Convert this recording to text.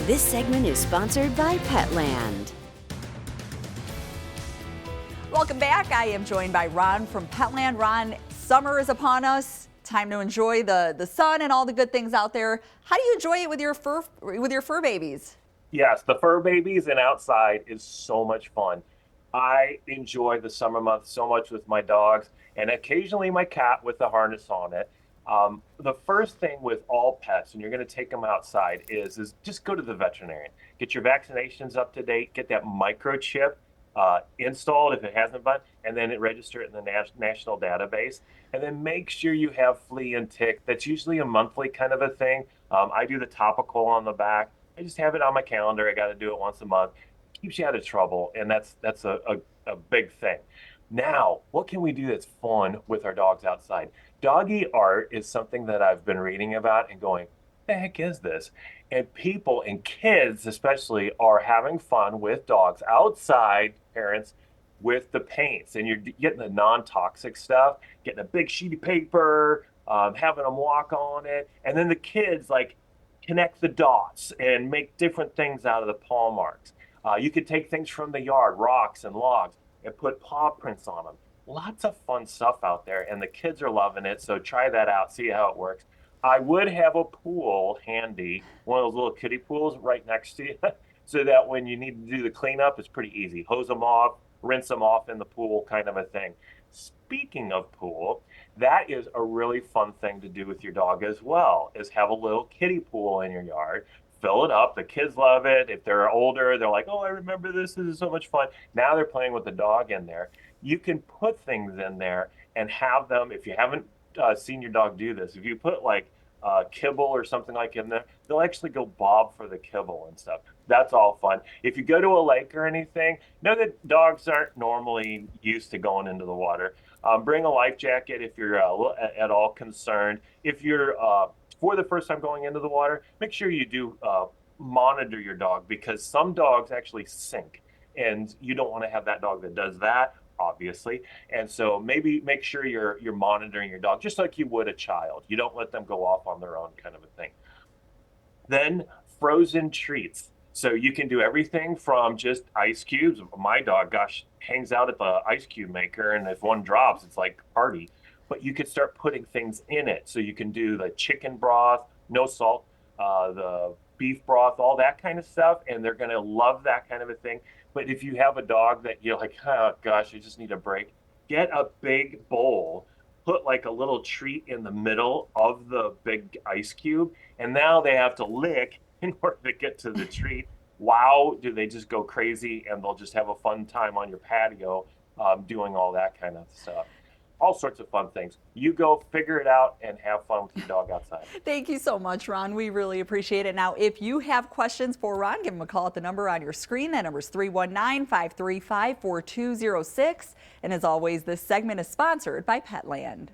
This segment is sponsored by Petland. Welcome back. I am joined by Ron from Petland. Ron, summer is upon us. Time to enjoy the sun and all the good things out there. How do you enjoy it with your fur babies? Yes, the fur babies and outside is so much fun. I enjoy the summer months so much with my dogs and occasionally my cat with the harness on it. The first thing with all pets, and you're going to take them outside, is just go to the veterinarian. Get your vaccinations up to date. Get that microchip installed if it hasn't been, and then register it in the national database. And then make sure you have flea and tick. That's usually a monthly kind of a thing. I do the topical on the back. I just have it on my calendar. I got to do it once a month. Keeps you out of trouble, and that's a big thing. Now, what can we do that's fun with our dogs outside? Doggy art is something that I've been reading about and going, the heck is this? And people and kids especially are having fun with dogs outside, parents, with the paints. And you're getting the non-toxic stuff, getting a big sheet of paper, having them walk on it. And then the kids like connect the dots and make different things out of the paw marks. You could take things from the yard, rocks and logs, and put paw prints on them. Lots of fun stuff out there, and the kids are loving it, so try that out, see how it works. I would have a pool handy, one of those little kiddie pools right next to you, so that when you need to do the cleanup, it's pretty easy. Hose them off, rinse them off in the pool, kind of a thing. Speaking of pool, that is a really fun thing to do with your dog as well, is have a little kiddie pool in your yard. Fill it up. The kids love it. If they're older, they're like, oh, I remember this. This is so much fun. Now they're playing with the dog in there. You can put things in there and have them, if you haven't seen your dog do this, if you put like kibble or something like in there, they'll actually go bob for the kibble and stuff. That's all fun. If you go to a lake or anything, know that dogs aren't normally used to going into the water. Bring a life jacket if you're at all concerned. If you're for the first time going into the water, make sure you do monitor your dog, because some dogs actually sink, and you don't want to have that dog that does that, obviously. And so maybe make sure you're monitoring your dog just like you would a child. You don't let them go off on their own, kind of a thing. Then frozen treats. So you can do everything from just ice cubes. My dog, gosh, hangs out at the ice cube maker, and if one drops, it's like party. But you could start putting things in it. So you can do the chicken broth, no salt, the beef broth, all that kind of stuff, and they're going to love that kind of a thing. But if you have a dog that you're like, oh gosh, I just need a break, get a big bowl, put like a little treat in the middle of the big ice cube, and now they have to lick in order to get to the treat. Wow, do they just go crazy, and they'll just have a fun time on your patio doing all that kind of stuff. All sorts of fun things. You go figure it out and have fun with your dog outside. Thank you so much, Ron. We really appreciate it. Now, if you have questions for Ron, give him a call at the number on your screen. That number is 319-535-4206. And as always, this segment is sponsored by Petland.